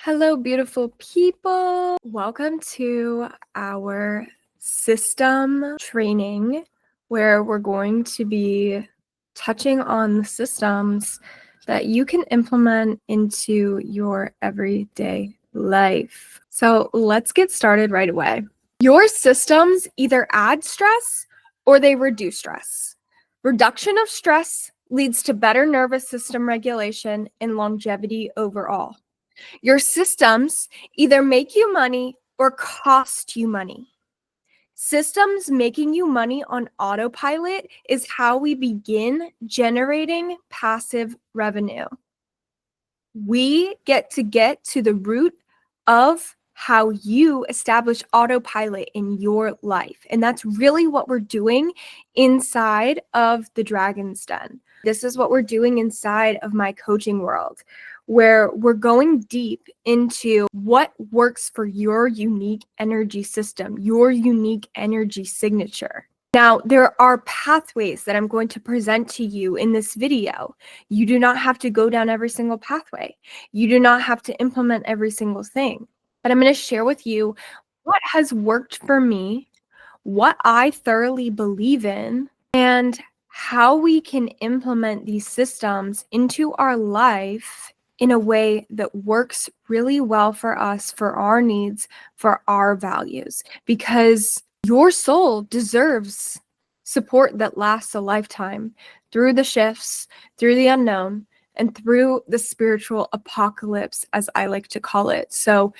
Hello, beautiful people. Welcome to our system training where we're going to be touching on the systems that you can implement into your everyday life. So let's get started right away. Your systems either add stress or they reduce stress. Reduction of stress leads to better nervous system regulation and longevity overall. Your systems either make you money or cost you money. Systems making you money on autopilot is how we begin generating passive revenue. We get to the root of how you establish autopilot in your life. And that's really what we're doing inside of the Dragon's Den. This is what we're doing inside of my coaching world, where we're going deep into what works for your unique energy system, your unique energy signature. Now, there are pathways that I'm going to present to you in this video. You do not have to go down every single pathway. You do not have to implement every single thing. But I'm going to share with you what has worked for me, what I thoroughly believe in, and how we can implement these systems into our life in a way that works really well for us, for our needs, for our values. Because your soul deserves support that lasts a lifetime through the shifts, through the unknown, and through the spiritual apocalypse, as I like to call it. So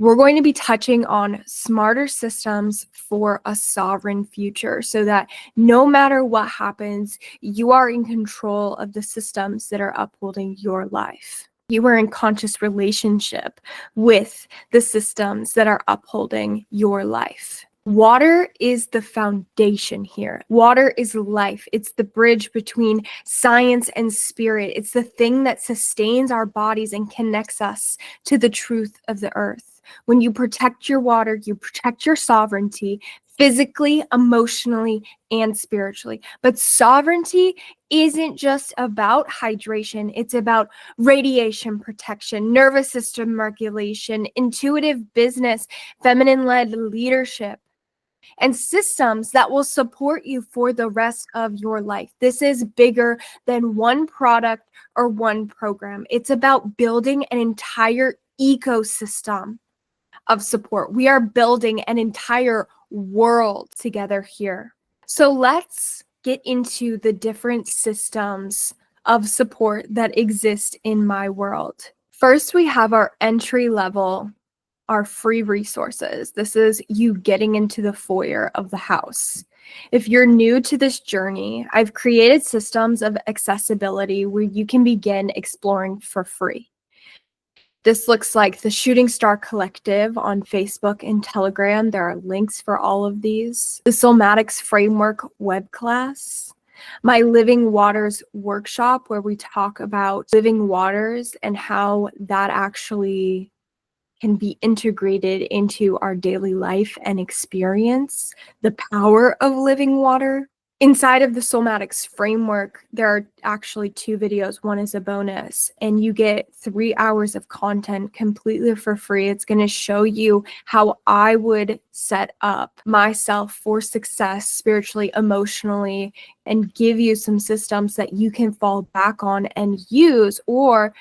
we're going to be touching on smarter systems for a sovereign future so that no matter what happens, you are in control of the systems that are upholding your life. You are in conscious relationship with the systems that are upholding your life. Water is the foundation here. Water is life. It's the bridge between science and spirit. It's the thing that sustains our bodies and connects us to the truth of the earth. When you protect your water, you protect your sovereignty physically, emotionally, and spiritually. But sovereignty isn't just about hydration. It's about radiation protection, nervous system regulation, intuitive business, feminine-led leadership, and systems that will support you for the rest of your life. This is bigger than one product or one program. It's about building an entire ecosystem of support. We are building an entire world together here. So let's get into the different systems of support that exist in my world. First, we have our entry level, our free resources. This is you getting into the foyer of the house. If you're new to this journey, I've created systems of accessibility where you can begin exploring for free. This looks like the Shooting Star Collective on Facebook and Telegram. There are links for all of these. The Soulmatics Framework web class. My Living Waters workshop, where we talk about living waters and how that actually can be integrated into our daily life and experience the power of living water. Inside of the Soulmatics framework, there are actually 2 videos. One is a bonus, and you get 3 hours of content completely for free. It's going to show you how I would set up myself for success spiritually, emotionally, and give you some systems that you can fall back on and use or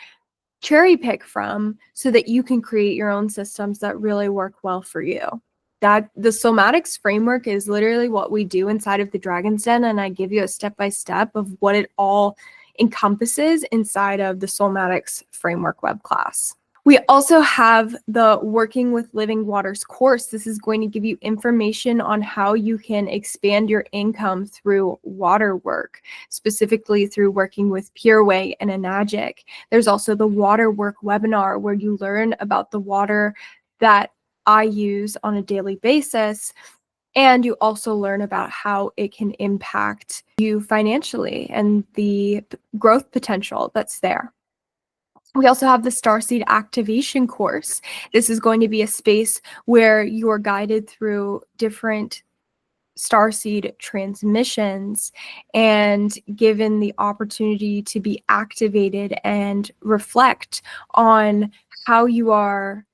cherry pick from so that you can create your own systems that really work well for you. That the Soulmatics framework is literally what we do inside of the Dragon's Den, and I give you a step-by-step of what it all encompasses inside of the Soulmatics framework web class. We also have the Working with Living Waters course. This is going to give you information on how you can expand your income through water work, specifically through working with Pureway and Enagic. There's also the Water Work webinar where you learn about the water that I use on a daily basis, and you also learn about how it can impact you financially and the growth potential that's there. We also have the Starseed Activation course. This is going to be a space where you are guided through different starseed transmissions and given the opportunity to be activated and reflect on how you are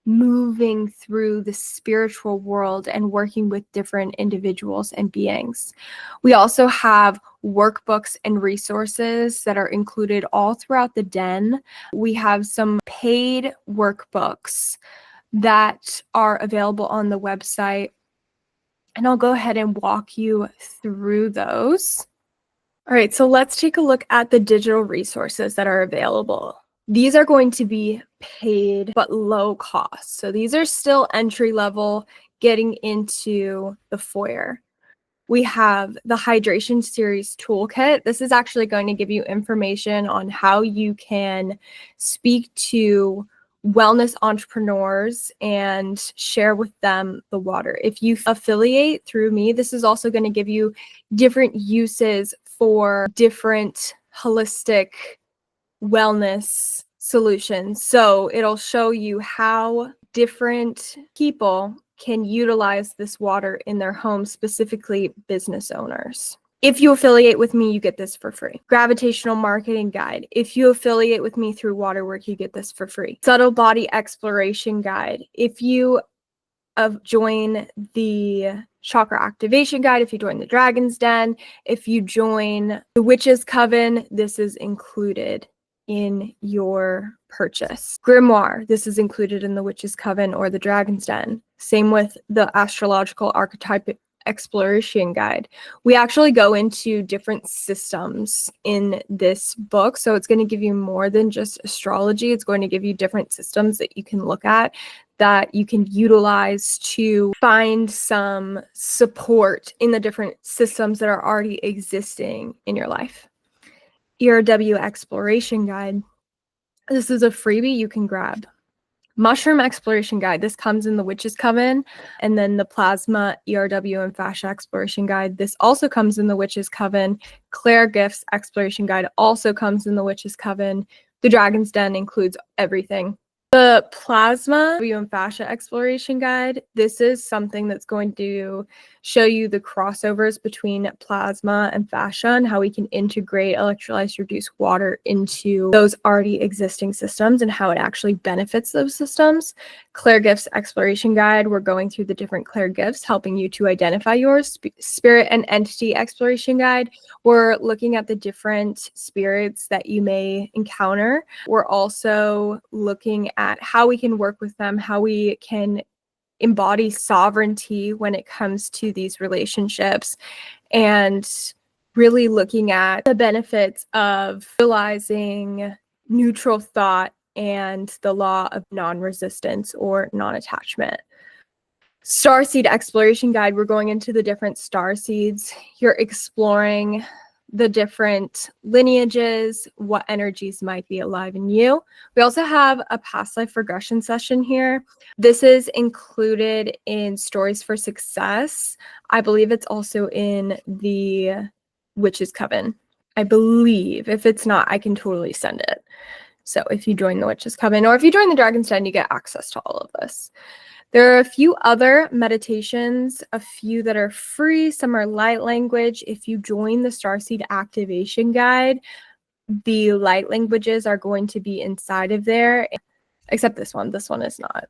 moving through the spiritual world and working with different individuals and beings. We also have workbooks and resources that are included all throughout the den. We have some paid workbooks that are available on the website, and I'll go ahead and walk you through those. All right, so let's take a look at the digital resources that are available. These are going to be paid but low cost. So these are still entry level, getting into the foyer. We have the Hydration Series Toolkit. This is actually going to give you information on how you can speak to wellness entrepreneurs and share with them the water. If you affiliate through me, this is also going to give you different uses for different holistic wellness solutions. So it'll show you how different people can utilize this water in their homes, specifically business owners. If you affiliate with me, you get this for free. Gravitational Marketing Guide. If you affiliate with me through Waterwork, you get this for free. Subtle Body Exploration Guide. If you join the Chakra Activation Guide, if you join the Dragon's Den, if you join the Witch's Coven, this is included in your purchase. Grimoire, this is included in the Witch's Coven or the Dragon's Den. Same with the Astrological Archetype Exploration Guide. We actually go into different systems in this book, so it's going to give you more than just astrology. It's going to give you different systems that you can look at, that you can utilize to find some support in the different systems that are already existing in your life. ERW Exploration Guide. This is a freebie you can grab. Mushroom Exploration Guide. This comes in the Witch's Coven. And then the Plasma, ERW, and Fascia Exploration Guide. This also comes in the Witch's Coven. Claire Gifts Exploration Guide also comes in the Witch's Coven. The Dragon's Den includes everything. The Plasma and Fascia Exploration Guide, this is something that's going to show you the crossovers between plasma and fascia and how we can integrate electrolyzed reduced water into those already existing systems and how it actually benefits those systems. Claire Gifts Exploration Guide, we're going through the different Claire Gifts, helping you to identify yours. Spirit and Entity Exploration Guide, we're looking at the different spirits that you may encounter. We're also looking at how we can work with them, how we can embody sovereignty when it comes to these relationships, and really looking at the benefits of realizing neutral thought and the law of non-resistance or non-attachment. Starseed Exploration Guide, we're going into the different star seeds. You're exploring the different lineages, what energies might be alive in you. We also have a past life regression session here. This is included in Stories for Success. I believe it's also in the Witch's Coven. I believe. If it's not, I can totally send it. So if you join the Witch's Coven or if you join the Dragon's Den, you get access to all of this. There are a few other meditations, a few that are free, some are light language. If you join the Starseed Activation Guide, the light languages are going to be inside of there, except this one. This one is not.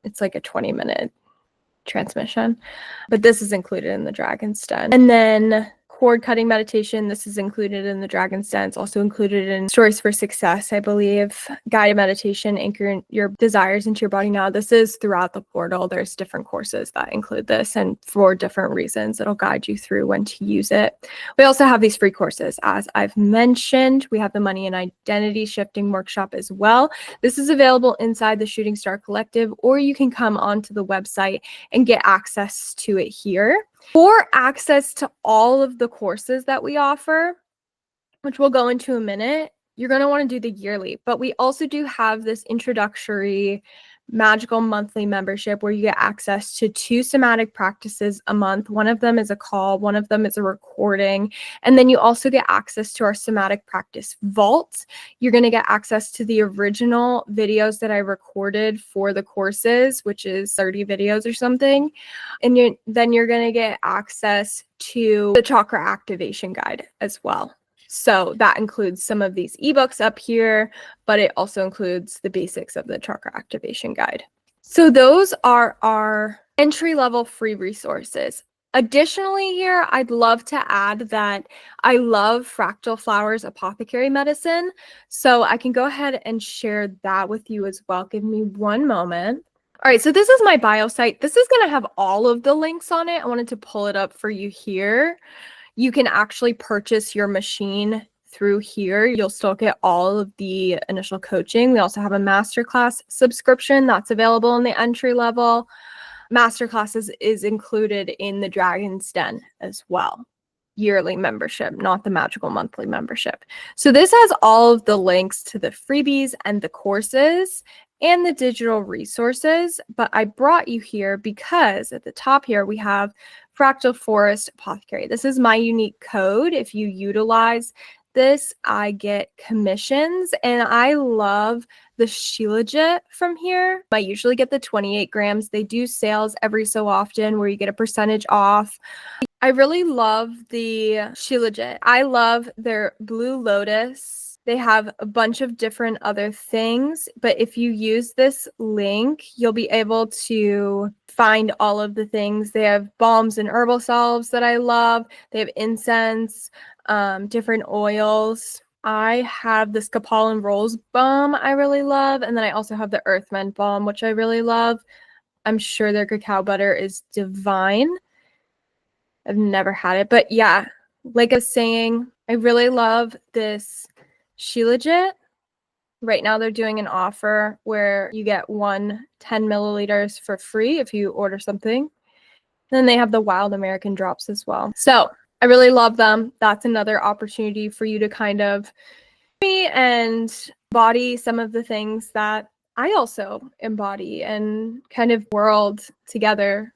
It's like a 20-minute transmission, but this is included in the Dragon's Den. And then cord cutting meditation, this is included in the Dragon's Den. It's also included in Stories for Success, I believe. Guided meditation, anchor your desires into your body now. This is throughout the portal. There's different courses that include this, and for different reasons, it'll guide you through when to use it. We also have these free courses. As I've mentioned, we have the Money and Identity Shifting Workshop as well. This is available inside the Shooting Star Collective, or you can come onto the website and get access to it here. For access to all of the courses that we offer, which we'll go into in a minute, you're going to want to do the yearly. But we also do have this introductory magical monthly membership where you get access to 2 somatic practices a month. One of them is a call, one of them is a recording. And then you also get access to our somatic practice vault. You're going to get access to the original videos that I recorded for the courses, which is 30 videos or something. And then you're going to get access to the Chakra Activation Guide as well. So that includes some of these ebooks up here, but it also includes the basics of the chakra activation guide. So those are our entry-level free resources. Additionally here, I'd love to add that I love Fractal Flowers Apothecary Medicine. So I can go ahead and share that with you as well. Give me one moment. All right, so this is my bio site. This is going to have all of the links on it. I wanted to pull it up for you here. You can actually purchase your machine through here. You'll still get all of the initial coaching. We also have a masterclass subscription that's available in the entry level. Masterclasses is included in the Dragon's Den as well. Yearly membership, not the magical monthly membership. So this has all of the links to the freebies and the courses and the digital resources, but I brought you here because at the top here we have Fractal Forest Apothecary. This is my unique code. If you utilize this, I get commissions, and I love the Shilajit from here. I usually get the 28 grams. They do sales every so often where you get a percentage off. I really love the Shilajit. I love their Blue Lotus. They have a bunch of different other things, but if you use this link, you'll be able to find all of the things. They have balms and herbal salves that I love. They have incense, different oils. I have the Scopolamine Rose Balm I really love, and then I also have the Earthman Balm, which I really love. I'm sure their cacao butter is divine. I've never had it, but yeah, like I was saying, I really love this Shilajit. Right now they're doing an offer where you get 10 milliliters for free if you order something. Then they have the Wild American drops as well. So I really love them. That's another opportunity for you to kind of me and embody some of the things that I also embody and kind of world together.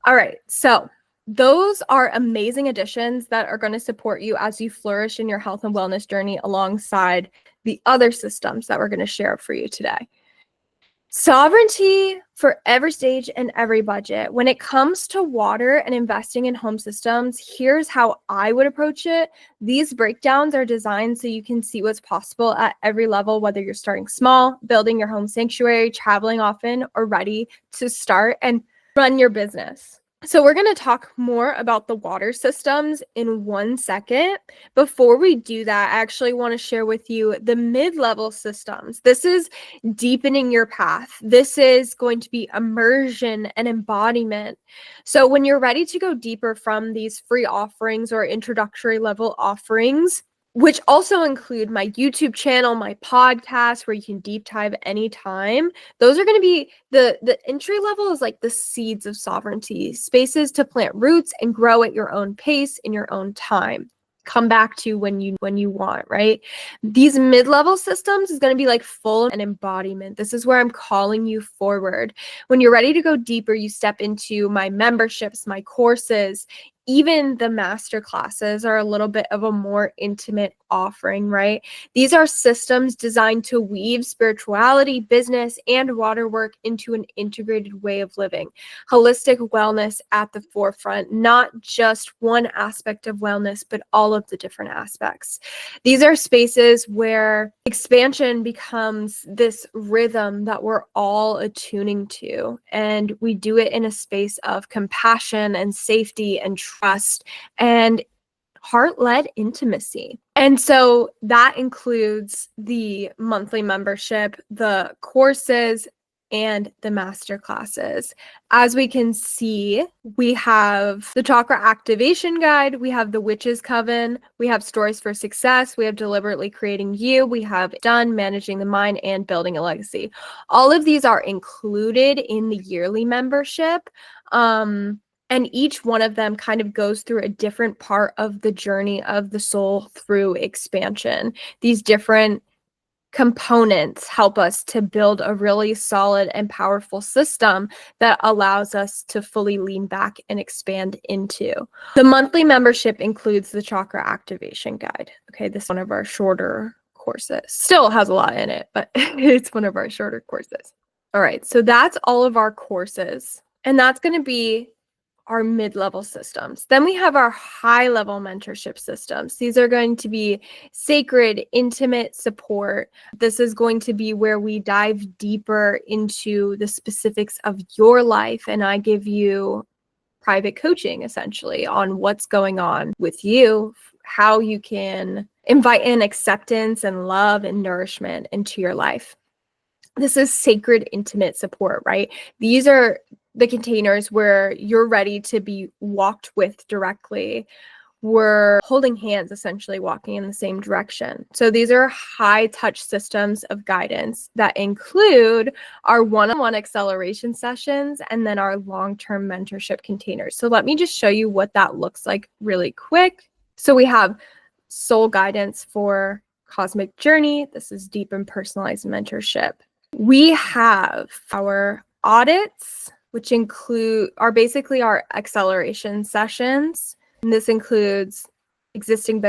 All right, so those are amazing additions that are going to support you as you flourish in your health and wellness journey alongside the other systems that we're going to share for you today. Sovereignty for every stage and every budget. When it comes to water and investing in home systems, here's how I would approach it. These breakdowns are designed so you can see what's possible at every level, whether you're starting small, building your home sanctuary, traveling often, or ready to start and run your business. So we're going to talk more about the water systems in 1 second. Before we do that, I actually want to share with you the mid-level systems. This is deepening your path. This is going to be immersion and embodiment. So when you're ready to go deeper from these free offerings or introductory level offerings, which also include my YouTube channel, my podcast, where you can deep dive anytime. Those are going to be the entry level is like the seeds of sovereignty, spaces to plant roots and grow at your own pace in your own time. Come back to when you want, right? These mid-level systems is going to be like full and embodiment. This is where I'm calling you forward. When you're ready to go deeper, you step into my memberships, my courses. Even the master classes are a little bit of a more intimate offering, right? These are systems designed to weave spirituality, business, and water work into an integrated way of living. Holistic wellness at the forefront, not just one aspect of wellness, but all of the different aspects. These are spaces where expansion becomes this rhythm that we're all attuning to, and we do it in a space of compassion and safety and trust and heart-led intimacy. And so that includes the monthly membership, the courses, and the master classes. As we can see, we have the chakra activation guide, we have the witch's coven, we have stories for success, we have deliberately creating you, we have done managing the mind and building a legacy. All of these are included in the yearly membership. And each one of them kind of goes through a different part of the journey of the soul through expansion. These different components help us to build a really solid and powerful system that allows us to fully lean back and expand into. The monthly membership includes the chakra activation guide. Okay, this is one of our shorter courses. Still has a lot in it, but it's one of our shorter courses. All right, so that's all of our courses. And that's going to be our mid-level systems. Then we have our high-level mentorship systems. These are going to be sacred, intimate support. This is going to be where we dive deeper into the specifics of your life, and I give you private coaching essentially on what's going on with you, how you can invite in acceptance and love and nourishment into your life. This is sacred, intimate support, right? These are the containers where you're ready to be walked with directly. We're holding hands, essentially walking in the same direction. So these are high touch systems of guidance that include our one-on-one acceleration sessions and then our long-term mentorship containers. So let me just show you what that looks like really quick. So we have soul guidance for cosmic journey. This is deep and personalized mentorship. We have our audits, which are basically our acceleration sessions. And this includes existing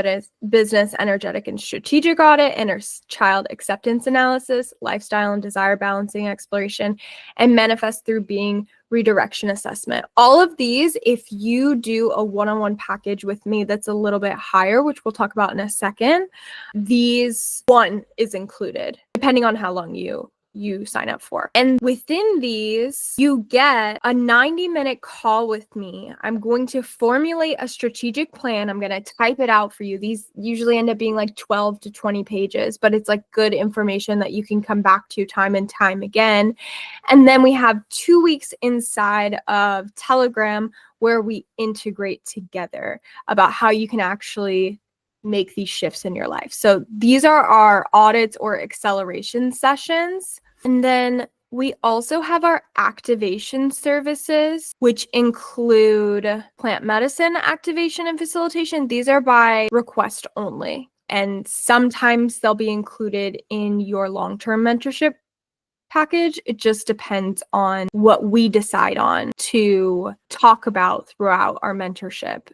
business, energetic and strategic audit, inner child acceptance analysis, lifestyle and desire balancing exploration, and manifest through being redirection assessment. All of these, if you do a one-on-one package with me that's a little bit higher, which we'll talk about in a second, these one is included, depending on how long you sign up for. And within these, you get a 90-minute call with me. I'm going to formulate a strategic plan. I'm going to type it out for you. These usually end up being like 12 to 20 pages, but it's like good information that you can come back to time and time again. And then we have 2 weeks inside of Telegram where we integrate together about how you can actually make these shifts in your life. So these are our audits or acceleration sessions. And then we also have our activation services, which include plant medicine activation and facilitation. These are by request only. And sometimes they'll be included in your long-term mentorship package. It just depends on what we decide on to talk about throughout our mentorship.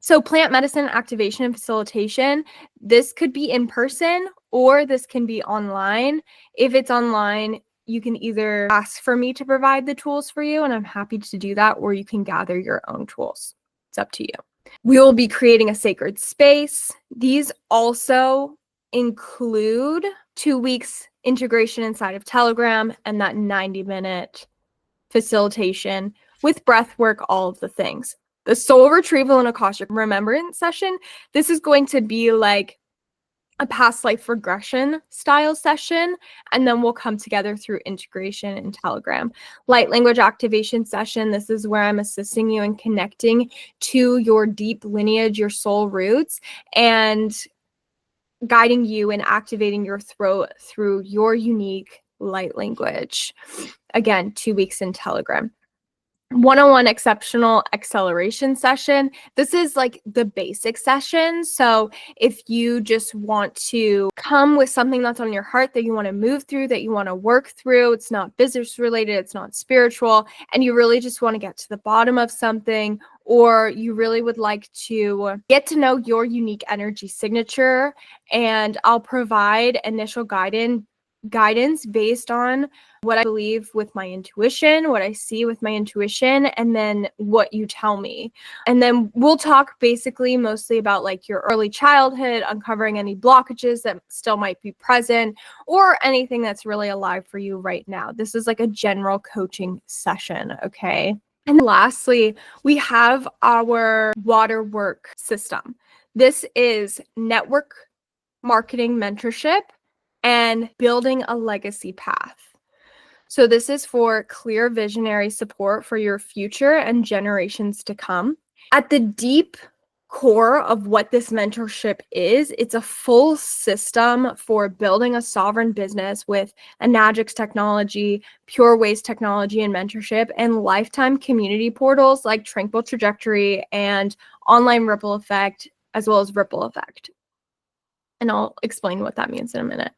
So plant medicine activation and facilitation, this could be in person or this can be online. If it's online, you can either ask for me to provide the tools for you, and I'm happy to do that, or you can gather your own tools. It's up to you. We will be creating a sacred space. These also include 2 weeks integration inside of Telegram and that 90-minute facilitation with breath work, all of the things. The soul retrieval and Akashic remembrance session, this is going to be like a past life regression style session, and then we'll come together through integration in Telegram. Light language activation session, this is where I'm assisting you in connecting to your deep lineage, your soul roots, and guiding you and activating your throat through your unique light language. Again, 2 weeks in Telegram. One-on-one exceptional acceleration session. This is like the basic session. So if you just want to come with something that's on your heart that you want to move through, that you want to work through, it's not business related, it's not spiritual, and you really just want to get to the bottom of something, or you really would like to get to know your unique energy signature, and I'll provide initial guidance based on what I believe with my intuition, what I see with my intuition, and then what you tell me. And then we'll talk basically mostly about like your early childhood, uncovering any blockages that still might be present, or anything that's really alive for you right now. This is like a general coaching session, okay? And lastly, we have our water work system. This is network marketing mentorship and building a legacy path. So this is for clear visionary support for your future and generations to come. At the deep core of what this mentorship is, it's a full system for building a sovereign business with Enagix technology, Pure Waste technology and mentorship, and lifetime community portals like Tranquil Trajectory and Online Ripple Effect, as well as Ripple Effect. And I'll explain what that means in a minute.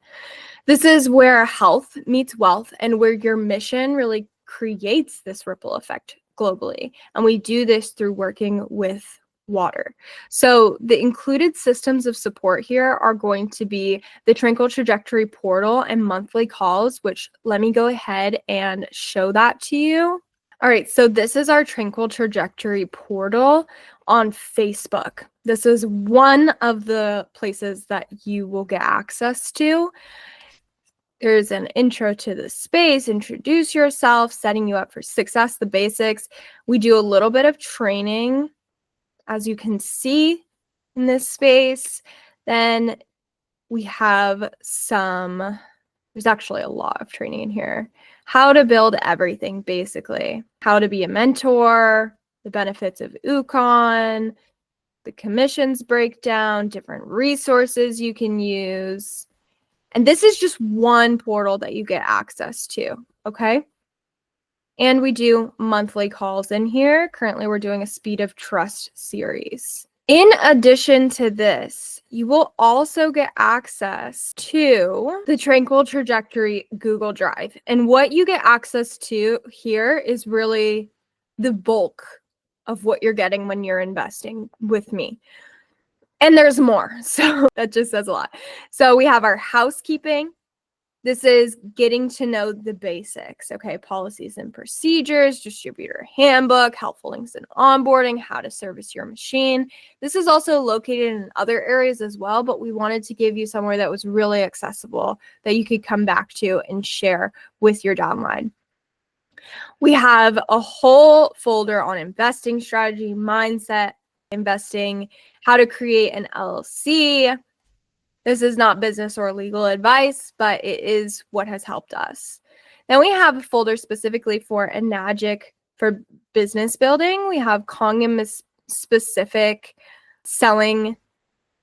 This is where health meets wealth and where your mission really creates this ripple effect globally. And we do this through working with water. So the included systems of support here are going to be the Tranquil Trajectory portal and monthly calls, which let me go ahead and show that to you. All right, so this is our Tranquil Trajectory portal on Facebook. This is one of the places that you will get access to. There's an intro to the space, introduce yourself, setting you up for success, the basics. We do a little bit of training, as you can see in this space. Then we have there's actually a lot of training in here. How to build everything, basically. How to be a mentor, the benefits of UConn, the commissions breakdown, different resources you can use. And this is just one portal that you get access to, okay? And we do monthly calls in here. Currently, we're doing a Speed of Trust series. In addition to this, you will also get access to the Tranquil Trajectory Google Drive. And what you get access to here is really the bulk of what you're getting when you're investing with me. And there's more. So that just says a lot. So we have our housekeeping. This is getting to know the basics, okay? Policies and procedures, distributor handbook, helpful links in onboarding, how to service your machine. This is also located in other areas as well, but we wanted to give you somewhere that was really accessible that you could come back to and share with your downline. We have a whole folder on investing strategy, mindset, investing, how to create an LLC. This is not business or legal advice, but it is what has helped us. Then we have a folder specifically for Enagic for business building. We have Kangen specific selling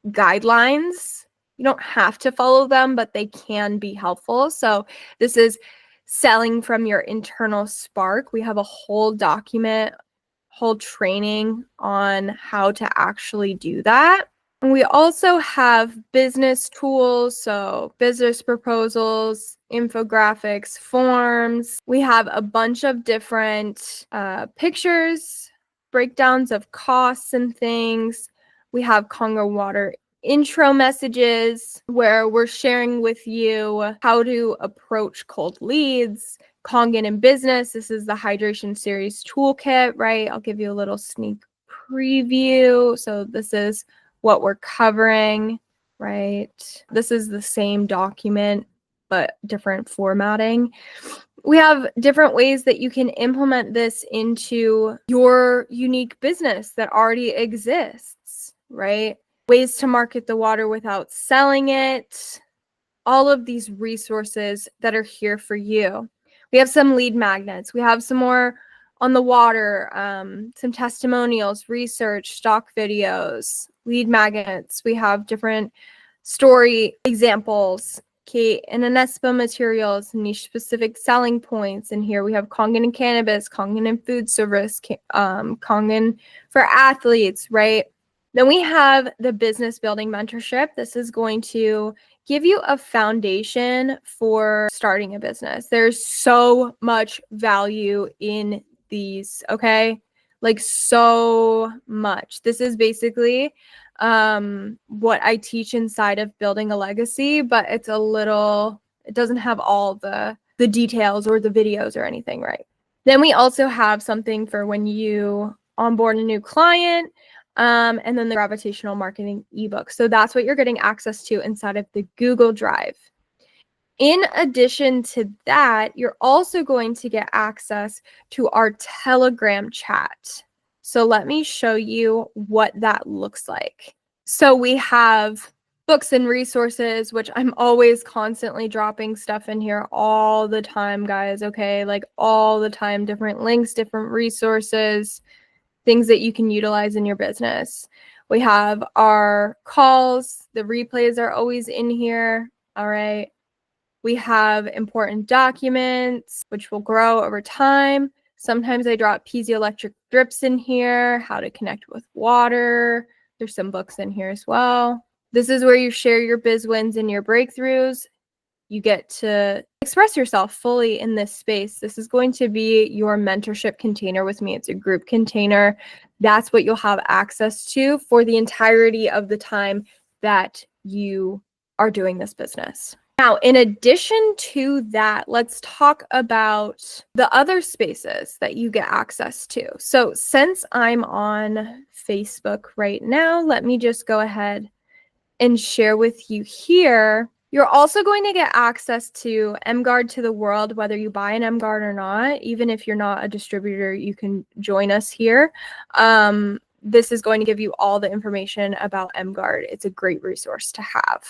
guidelines. You don't have to follow them, but they can be helpful. So this is selling from your internal spark. We have a whole document, whole training on how to actually do that. And we also have business tools, so business proposals, infographics, forms. We have a bunch of different pictures, breakdowns of costs and things. We have Congo Water intro messages where we're sharing with you how to approach cold leads. Kangen in business, this is the hydration series toolkit, right? I'll give you a little sneak preview. So this is what we're covering, right? This is the same document, but different formatting. We have different ways that you can implement this into your unique business that already exists, right? Ways to market the water without selling it. All of these resources that are here for you. We have some lead magnets. We have some more on the water, some testimonials, research, stock videos, lead magnets. We have different story examples, Kate and Anespa materials, niche specific selling points. And here we have Kangen and cannabis, Kangen and food service, Kangen for athletes, right? Then we have the business building mentorship. This is going to give you a foundation for starting a business. There's so much value in these, okay? Like so much. This is basically what I teach inside of building a legacy, but it doesn't have all the details or the videos or anything, right? Then we also have something for when you onboard a new client, and then the gravitational marketing ebook. So that's what you're getting access to inside of the Google Drive. In addition to that, you're also going to get access to our Telegram chat. So let me show you what that looks like. So we have books and resources, which I'm always constantly dropping stuff in here all the time, guys, okay? Like all the time, different links, different resources, things that you can utilize in your business. We have our calls. The replays are always in here, all right? We have important documents, which will grow over time. Sometimes I drop piezoelectric drips in here, how to connect with water. There's some books in here as well. This is where you share your biz wins and your breakthroughs. You get to express yourself fully in this space. This is going to be your mentorship container with me. It's a group container. That's what you'll have access to for the entirety of the time that you are doing this business. Now, in addition to that, let's talk about the other spaces that you get access to. So since I'm on Facebook right now, let me just go ahead and share with you here. You're also going to get access to MGuard to the World, whether you buy an MGuard or not. Even if you're not a distributor, you can join us here. This is going to give you all the information about MGuard. It's a great resource to have.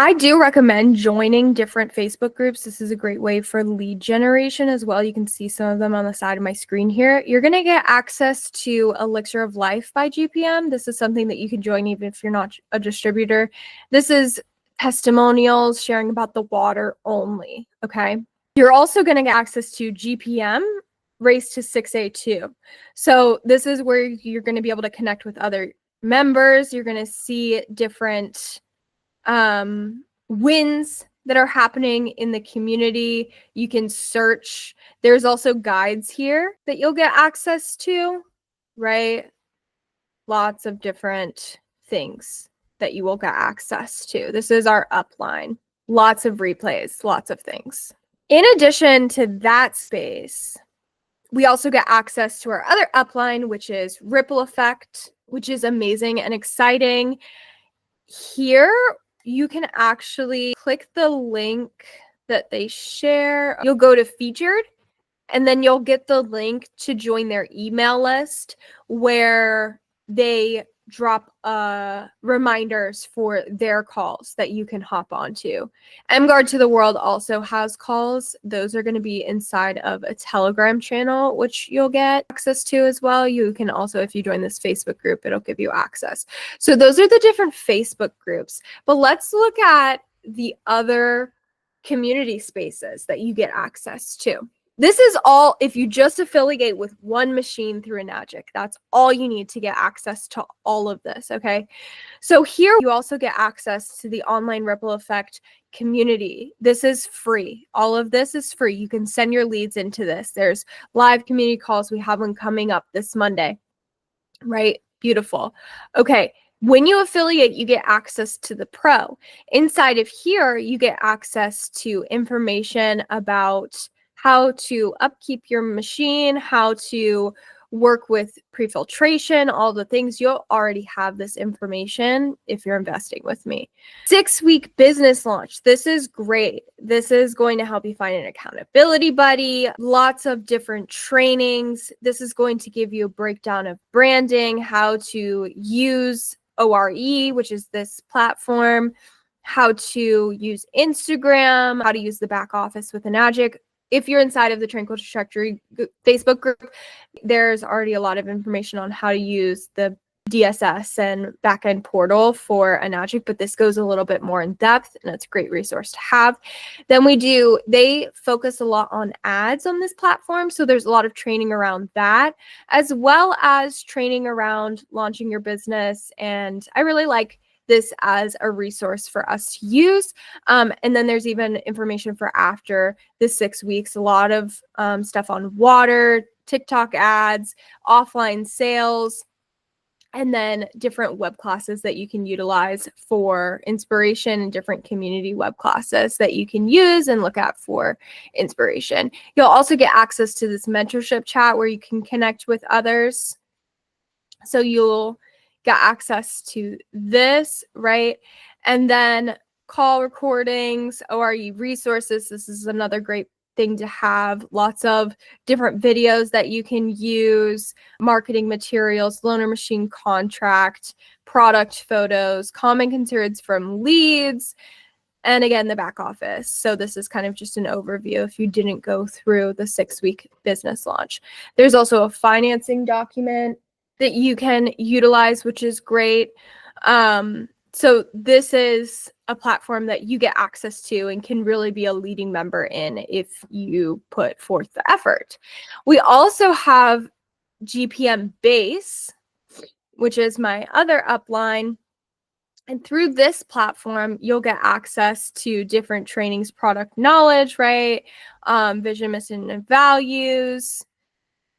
I do recommend joining different Facebook groups. This is a great way for lead generation as well. You can see some of them on the side of my screen here. You're going to get access to Elixir of Life by GPM. This is something that you can join even if you're not a distributor. This is testimonials sharing about the water only, okay? You're also going to get access to GPM Race to 6A2. So this is where you're going to be able to connect with other members. You're going to see different wins that are happening in the community. You can search. There's also guides here that you'll get access to, right? Lots of different things that you will get access to. This is our upline. Lots of replays, lots of things. In addition to that space, we also get access to our other upline, which is Ripple Effect, which is amazing and exciting. Here, you can actually click the link that they share. You'll go to featured, and then you'll get the link to join their email list where they drop reminders for their calls that you can hop onto. MGuard to the World also has calls. Those are going to be inside of a Telegram channel, which you'll get access to as well. You can also, if you join this Facebook group, it'll give you access. So those are the different Facebook groups. But let's look at the other community spaces that you get access to. This is all if you just affiliate with one machine through Enagic. That's all you need to get access to all of this, okay? So here you also get access to the online Ripple Effect community. This is free. All of this is free. You can send your leads into this. There's live community calls. We have one coming up this Monday, right? Beautiful. Okay. When you affiliate, you get access to the pro. Inside of here, you get access to information about how to upkeep your machine, how to work with pre-filtration, all the things. You'll already have this information if you're investing with me. 6-week business launch. This is great. This is going to help you find an accountability buddy, lots of different trainings. This is going to give you a breakdown of branding, how to use ORE, which is this platform, how to use Instagram, how to use the back office with Enagic. If you're inside of the Tranquil Trajectory Facebook group, there's already a lot of information on how to use the DSS and backend portal for Enagic, but this goes a little bit more in depth, and it's a great resource to have. Then they focus a lot on ads on this platform, so there's a lot of training around that, as well as training around launching your business, and I really like this as a resource for us to use. And then there's even information for after the 6 weeks, a lot of stuff on water, TikTok ads, offline sales, and then different web classes that you can utilize for inspiration and different community web classes that you can use and look at for inspiration. You'll also get access to this mentorship chat where you can connect with others. So you'll get access to this, right? And then call recordings, ORE resources. This is another great thing to have. Lots of different videos that you can use, marketing materials, loaner machine contract, product photos, common concerns from leads, and again, the back office. So this is kind of just an overview if you didn't go through the 6-week business launch. There's also a financing document that you can utilize, which is great. So this is a platform that you get access to and can really be a leading member in if you put forth the effort. We also have GPM Base, which is my other upline. And through this platform, you'll get access to different trainings, product knowledge, right? Vision, mission, and values.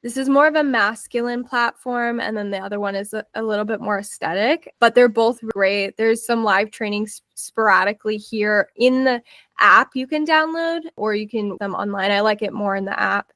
This is more of a masculine platform, and then the other one is a little bit more aesthetic, but they're both great. There's some live training sporadically here in the app you can download, or you can them online. I like it more in the app.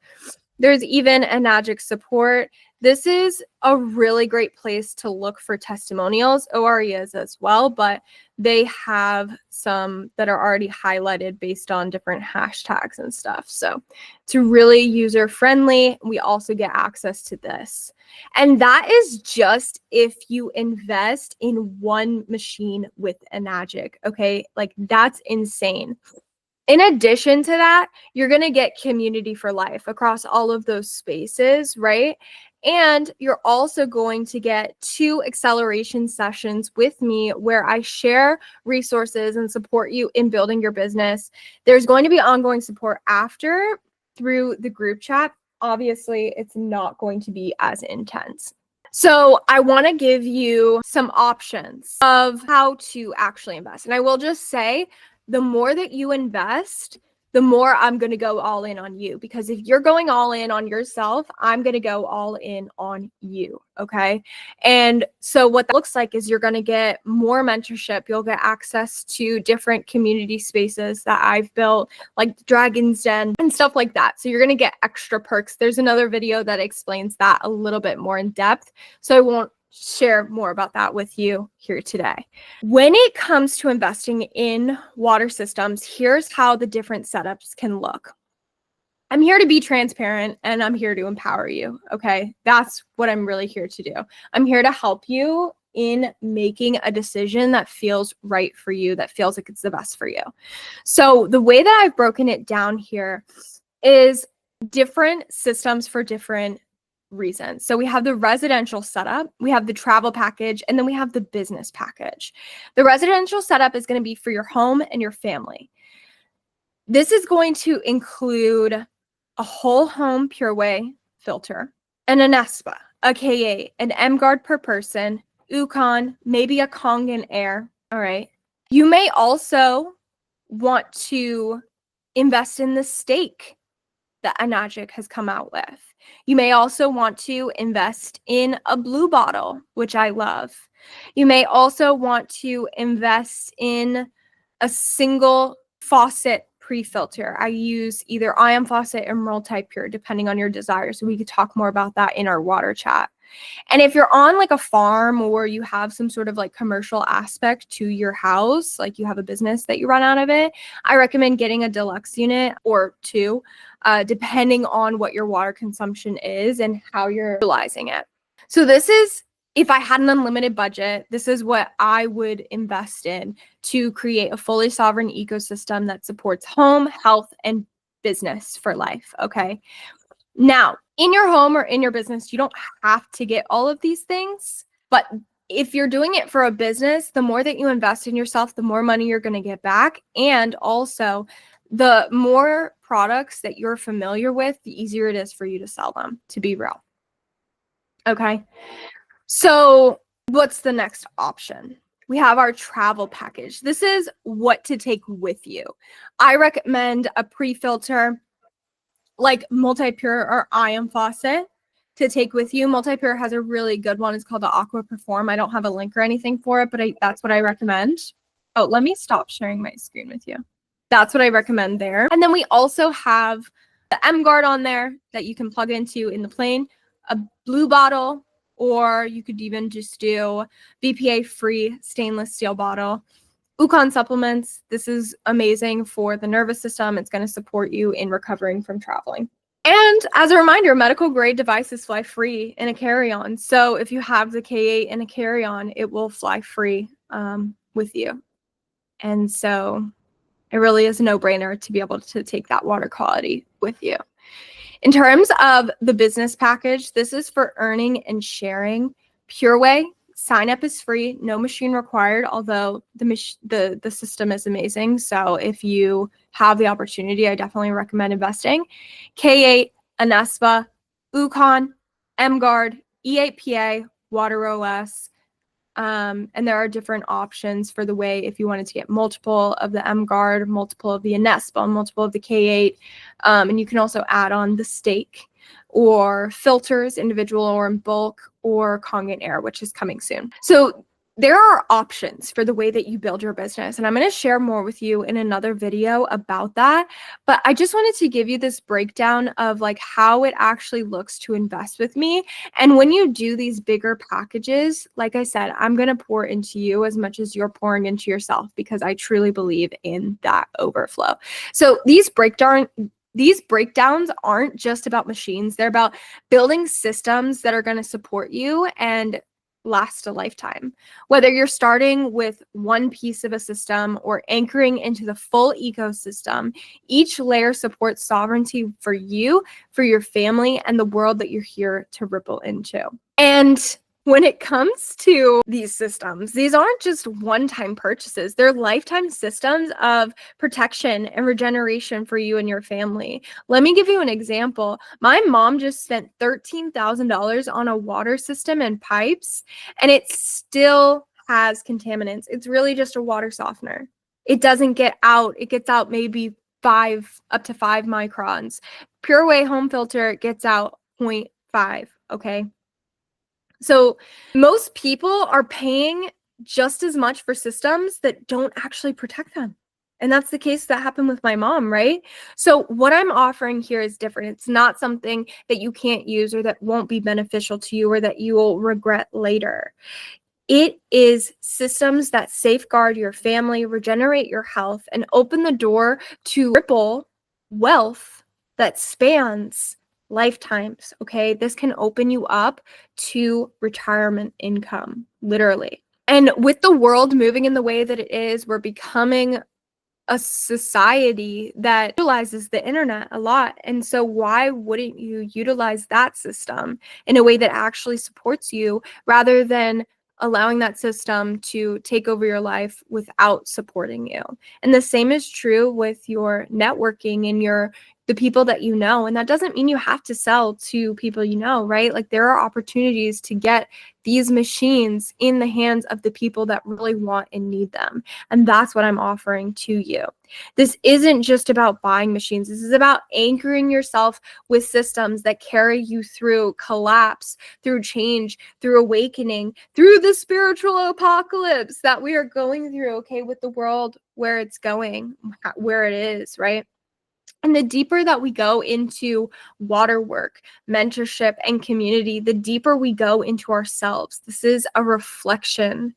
There's even Enagic support. This is a really great place to look for testimonials. ORE is as well, but they have some that are already highlighted based on different hashtags and stuff. So it's really user friendly. We also get access to this. And that is just if you invest in one machine with Enagic. Okay, like that's insane. In addition to that, you're going to get community for life across all of those spaces, right? And you're also going to get 2 acceleration sessions with me where I share resources and support you in building your business. There's going to be ongoing support after through the group chat. Obviously, it's not going to be as intense. So I want to give you some options of how to actually invest. And I will just say, the more that you invest, the more I'm going to go all in on you. Because if you're going all in on yourself, I'm going to go all in on you. Okay. And so what that looks like is you're going to get more mentorship. You'll get access to different community spaces that I've built, like Dragon's Den and stuff like that. So you're going to get extra perks. There's another video that explains that a little bit more in depth. So I won't share more about that with you here today. When it comes to investing in water systems, here's how the different setups can look. I'm here to be transparent and I'm here to empower you. Okay. That's what I'm really here to do. I'm here to help you in making a decision that feels right for you, that feels like it's the best for you. So the way that I've broken it down here is different systems for different reasons. So we have the residential setup, we have the travel package, and then we have the business package. The residential setup is going to be for your home and your family. This is going to include a whole home PureWay filter, an Anespa, a K8, an M-Guard per person, Ukon, maybe a Kangen Air. All right. You may also want to invest in the stake that Enagic has come out with. You may also want to invest in a blue bottle, which I love. You may also want to invest in a single faucet pre-filter. I use either Ion Faucet or Multi-Pure, depending on your desire. So we could talk more about that in our water chat. And if you're on like a farm or you have some sort of like commercial aspect to your house, like you have a business that you run out of it, I recommend getting a deluxe unit or 2, depending on what your water consumption is and how you're utilizing it. So this is, if I had an unlimited budget, this is what I would invest in to create a fully sovereign ecosystem that supports home, health, and business for life. Okay. Now, in your home or in your business, you don't have to get all of these things, but if you're doing it for a business, the more that you invest in yourself, the more money you're going to get back. And also, the more products that you're familiar with, the easier it is for you to sell them, to be real. Okay. So what's the next option? We have our travel package. This is what to take with you. I recommend a pre-filter like Multi-Pure or Ion Faucet to take with you. Multi-Pure has a really good one. It's called the Aqua Perform. I don't have a link or anything for it, but that's what I recommend. Oh, let me stop sharing my screen with you. That's what I recommend there. And then we also have the M-Guard on there that you can plug into in the plane, a blue bottle, or you could even just do BPA-free stainless steel bottle. Ukon supplements. This is amazing for the nervous system. It's going to support you in recovering from traveling. And as a reminder, medical grade devices fly free in a carry-on. So if you have the K8 in a carry-on, it will fly free with you. And so it really is a no-brainer to be able to take that water quality with you. In terms of the business package, this is for earning and sharing. PureWay. Sign up is free, no machine required, although the system is amazing. So if you have the opportunity, I definitely recommend investing. K8, Anespa, Ukon, M-Guard, E8PA, WaterOS. And there are different options for the way if you wanted to get multiple of the M-Guard, multiple of the Anespa, multiple of the K8. And you can also add on the stake or filters, individual or in bulk, or Kangen Air, which is coming soon. So there are options for the way that you build your business, and I'm going to share more with you in another video about that. But I just wanted to give you this breakdown of like how it actually looks to invest with me. And when you do these bigger packages, like I said, I'm going to pour into you as much as you're pouring into yourself, because I truly believe in that overflow. So these breakdowns aren't just about machines. They're about building systems that are going to support you and last a lifetime. Whether you're starting with one piece of a system or anchoring into the full ecosystem, each layer supports sovereignty for you, for your family, and the world that you're here to ripple into. And when it comes to these systems, these aren't just one-time purchases. They're lifetime systems of protection and regeneration for you and your family. Let me give you an example. My mom just spent $13,000 on a water system and pipes, and it still has contaminants. It's really just a water softener. It doesn't get out. It gets out maybe up to 5 microns. PureWay home filter gets out 0.5, okay? So most people are paying just as much for systems that don't actually protect them. And that's the case that happened with my mom, right? So what I'm offering here is different. It's not something that you can't use or that won't be beneficial to you or that you will regret later. It is systems that safeguard your family, regenerate your health, and open the door to ripple wealth that spans lifetimes, okay? This can open you up to retirement income, literally. And with the world moving in the way that it is, we're becoming a society that utilizes the internet a lot. And so why wouldn't you utilize that system in a way that actually supports you rather than allowing that system to take over your life without supporting you? And the same is true with your networking and the people that you know. And that doesn't mean you have to sell to people you know, right? Like there are opportunities to get these machines in the hands of the people that really want and need them. And that's what I'm offering to you. This isn't just about buying machines. This is about anchoring yourself with systems that carry you through collapse, through change, through awakening, through the spiritual apocalypse that we are going through, okay, with the world where it's going, where it is, right? And the deeper that we go into water work, mentorship, and community, the deeper we go into ourselves. This is a reflection,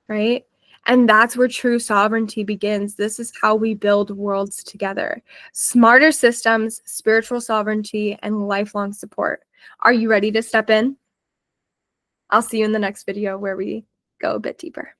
right? And that's where true sovereignty begins. This is how we build worlds together. Smarter systems, spiritual sovereignty, and lifelong support. Are you ready to step in? I'll see you in the next video where we go a bit deeper.